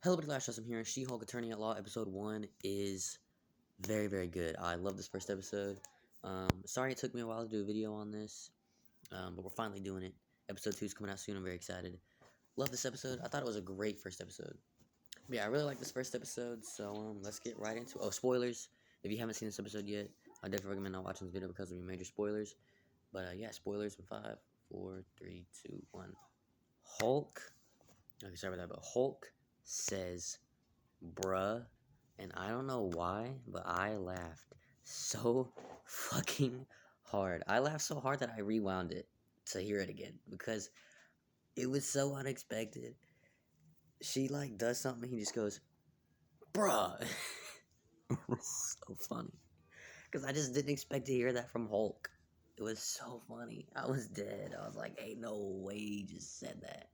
Hello, everybody. Lash I'm here. She-Hulk Attorney at Law episode 1 is very, very good. I love this first episode. Sorry it took me a while to do a video on this, but we're finally doing it. Episode 2 is coming out soon. I'm very excited. Love this episode. I thought it was a great first episode. But yeah, I really like this first episode, so let's get right into it. Oh, spoilers. If you haven't seen this episode yet, I definitely recommend not watching this video because of the major spoilers. But yeah, spoilers in 5, 4, 3, 2, 1. Hulk. Okay, sorry about that, but Hulk says bruh, and I don't know why, but I laughed so fucking hard. I laughed so hard that I rewound it to hear it again because it was so unexpected. She like does something, he just goes, bruh. It was so funny because I just didn't expect to hear that from Hulk. It was so funny. I was dead. I was like, ain't no way he just said that.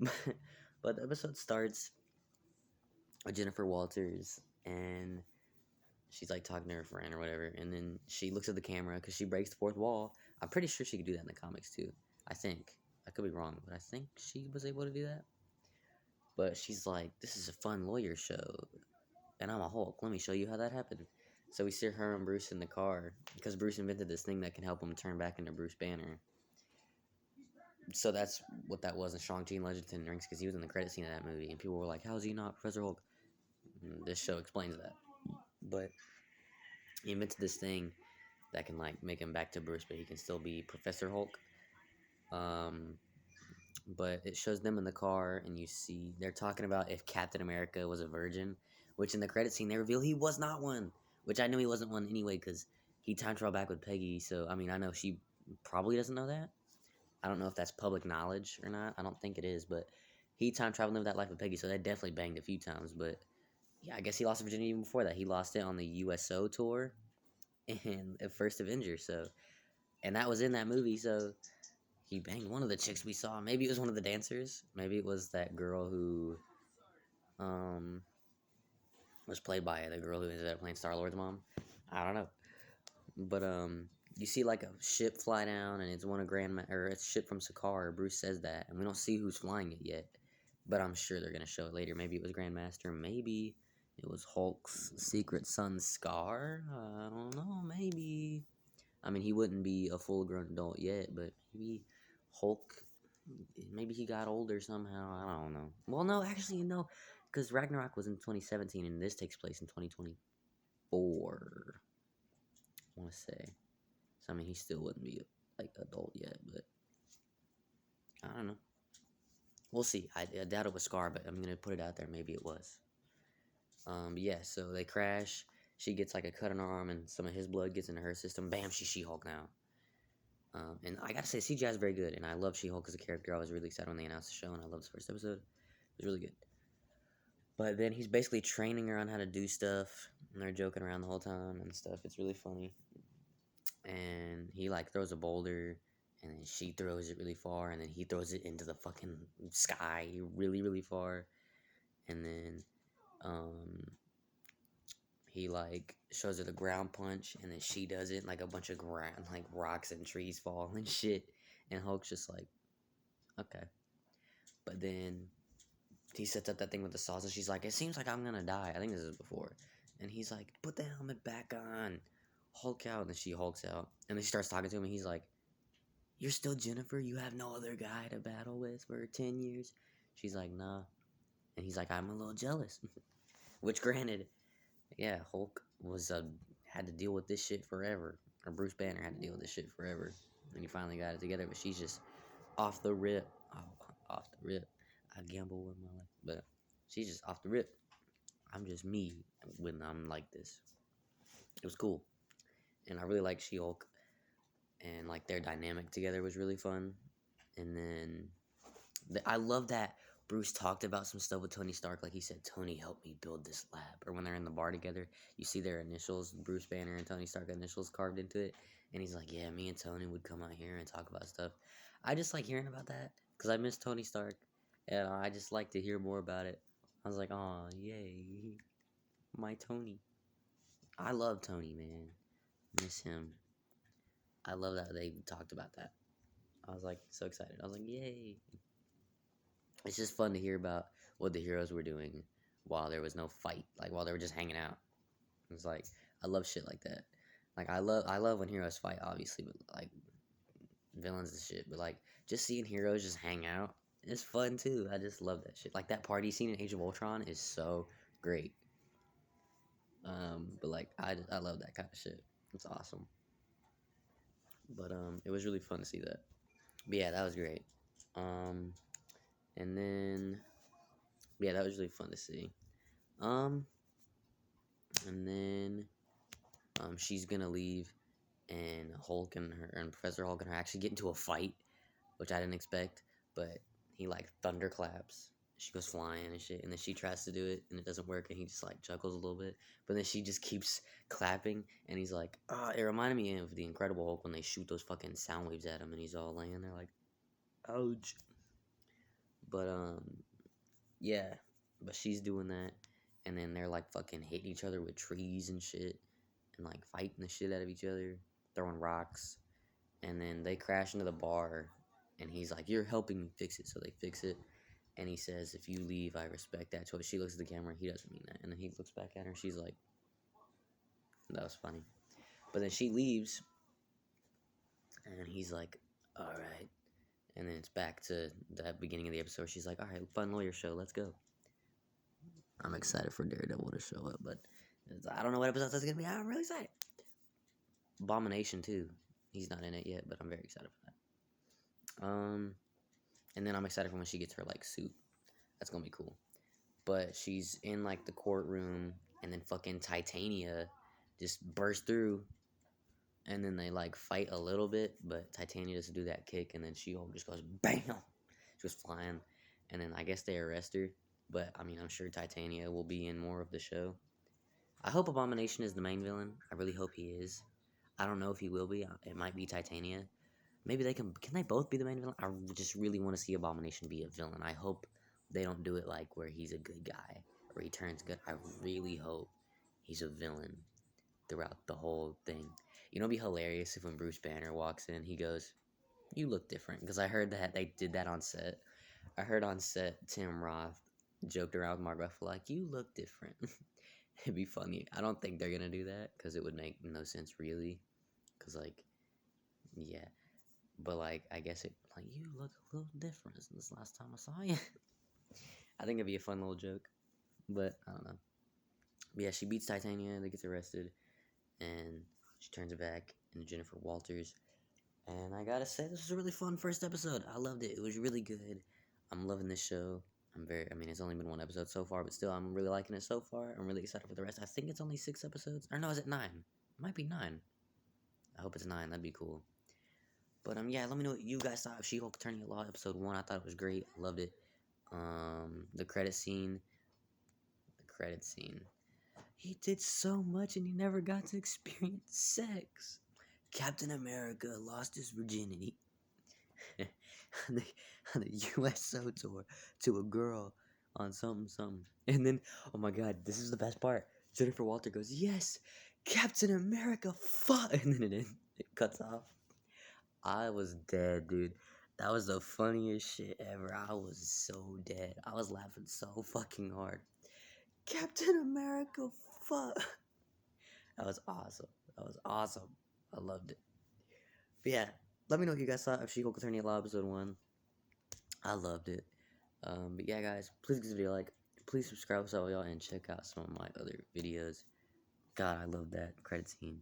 But, but the episode starts with Jennifer Walters, and she's like talking to her friend or whatever, and then she looks at the camera because she breaks the fourth wall. I'm pretty sure she could do that in the comics too. I think. I could be wrong, but I think she was able to do that. But she's like, this is a fun lawyer show, and I'm a Hulk. Let me show you how that happened. So we see her and Bruce in the car because Bruce invented this thing that can help him turn back into Bruce Banner. So that's what that was in Shang-Chi and Legend of the Ten Rings, because he was in the credit scene of that movie, and people were like, how's he not Professor Hulk? And this show explains that. But he invented this thing that can like make him back to Bruce, but he can still be Professor Hulk. Um, but it shows them in the car, and you see they're talking about if Captain America was a virgin, which in the credit scene they reveal he was not one. Which I knew he wasn't one anyway because he time traveled back with Peggy. So I mean, I know she probably doesn't know that. I don't know if that's public knowledge or not. I don't think it is, but he time traveled lived that life with Peggy, so they definitely banged a few times. But yeah, I guess he lost virginity even before that. He lost it on the USO tour and at First Avenger. So, and that was in that movie. So he banged one of the chicks we saw. Maybe it was one of the dancers. Maybe it was that girl who um was played by the girl who ended up playing Star Lord's mom. I don't know, but you see like a ship fly down, and it's one of or it's a ship from Sakaar. Bruce says that, and we don't see who's flying it yet, but I'm sure they're gonna show it later. Maybe it was Grandmaster. Maybe it was Hulk's secret son Scar. I don't know. Maybe. I mean, he wouldn't be a full-grown adult yet, but maybe Hulk. Maybe he got older somehow. I don't know. Well, no, actually, no, because Ragnarok was in 2017, and this takes place in 2024. I want to say. So I mean, he still wouldn't be like adult yet, but I don't know. We'll see. I doubt it was Scar, but I'm gonna put it out there. Maybe it was. But yeah. So they crash. She gets like a cut on her arm, and some of his blood gets into her system. Bam! She's She-Hulk now. And I gotta say, CGI is very good, and I love She-Hulk as a character. I was really excited when they announced the show, and I loved this first episode. It was really good. But then he's basically training her on how to do stuff, and they're joking around the whole time and stuff. It's really funny. And he like throws a boulder, and then she throws it really far, and then he throws it into the fucking sky really, really far. And then he like shows her the ground punch, and then she does it, and like a bunch of ground like rocks and trees fall and shit. And Hulk's just like, okay. But then he sets up that thing with the sauce, and she's like, it seems like I'm gonna die. I think this is before. And he's like, put the helmet back on. Hulk out. And then she hulks out. And then she starts talking to him, and he's like, you're still Jennifer? You have no other guy to battle with for 10 years? She's like, nah. And he's like, I'm a little jealous. Which, granted, yeah, Hulk was had to deal with this shit forever. Or Bruce Banner had to deal with this shit forever. And he finally got it together, but she's just off the rip. Oh, off the rip. I gamble with my life. But she's just off the rip. I'm just me when I'm like this. It was cool. And I really like She-Hulk. And like their dynamic together was really fun. And then I love that Bruce talked about some stuff with Tony Stark. Like he said, Tony helped me build this lab. Or when they're in the bar together, you see their initials, Bruce Banner and Tony Stark initials carved into it. And he's like, yeah, me and Tony would come out here and talk about stuff. I just like hearing about that because I miss Tony Stark. And I just like to hear more about it. I was like, oh, yay. My Tony. I love Tony, man. Miss him. I love that they talked about that. I was like so excited. I was like, yay. it's just fun to hear about what the heroes were doing while there was no fight, like while they were just hanging out. It's like I love shit like that. Like I love when heroes fight, obviously, but like villains and shit. But like just seeing heroes just hang out is fun too. I just love that shit. Like that party scene in Age of Ultron is so great. But like I love that kind of shit. It's awesome. But it was really fun to see that. But yeah, that was great. Um, and then yeah, that was really fun to see. Um, and then she's gonna leave, and Hulk and her and Professor Hulk and her actually get into a fight, which I didn't expect. But he like thunderclaps. She goes flying and shit, and then she tries to do it, and it doesn't work, and he just like chuckles a little bit. But then she just keeps clapping, and he's like, "Ah!" It reminded me of the Incredible Hulk when they shoot those fucking sound waves at him, and he's all laying there like, "Ouch!" But yeah, but she's doing that, and then they're like fucking hitting each other with trees and shit, and like fighting the shit out of each other, throwing rocks, and then they crash into the bar, and he's like, "You're helping me fix it," so they fix it, and he says, "If you leave, I respect that choice." She looks at the camera, he doesn't mean that, and then he looks back at her, and she's like, "That was funny," but then she leaves, and he's like, "All right," and then it's back to that beginning of the episode. She's like, "All right, fun lawyer show, let's go." I'm excited for Daredevil to show up, but I don't know what episode that's gonna be. I'm really excited. Abomination too. He's not in it yet, but I'm very excited for that. And then I'm excited for when she gets her like suit. That's gonna be cool. But she's in like the courtroom, and then fucking Titania just bursts through, and then they like fight a little bit, but Titania doesn't do that kick, and then She-Hulk just goes bam. She goes flying, and then I guess they arrest her. But I mean, I'm sure Titania will be in more of the show. I hope Abomination is the main villain. I really hope he is. I don't know if he will be. It might be Titania. Maybe they can. Can they both be the main villain? I just really want to see Abomination be a villain. I hope they don't do it like where he's a good guy or he turns good. I really hope he's a villain throughout the whole thing. You know, it'd be hilarious if when Bruce Banner walks in, he goes, "You look different." Because I heard that they did that on set. I heard on set Tim Roth joked around with Mark Ruffalo like, "You look different." It'd be funny. I don't think they're gonna do that because it would make no sense really. Cause like, yeah, but like I guess it like you look a little different since the last time I saw you. I think it'd be a fun little joke, but I don't know. But yeah, she beats Titania. They gets arrested, and she turns it back into Jennifer Walters. And I gotta say, this was a really fun first episode. I loved it. It was really good. I'm loving this show. I mean, it's only been one episode so far, but still, I'm really liking it so far. I'm really excited for the rest. I think it's only 6 episodes. Or no, is it 9? It might be 9. I hope it's 9. That'd be cool. But yeah, let me know what you guys thought of She-Hulk Attorney at Law episode 1. I thought it was great. I loved it. The credit scene. The credit scene. He did so much and he never got to experience sex. Captain America lost his virginity on the USO tour to a girl on something. And then, oh my god, this is the best part. Jennifer Walter goes, "Yes, Captain America, fuck!" And then it cuts off. I was dead, dude. That was the funniest shit ever. I was so dead. I was laughing so fucking hard. Captain America, fuck. That was awesome. That was awesome. I loved it. But yeah, let me know what you guys thought of She-Hulk Attorney at Law episode 1. I loved it. But yeah, guys, please give this video a like. Please subscribe to all y'all and check out some of my other videos. God, I love that credit scene.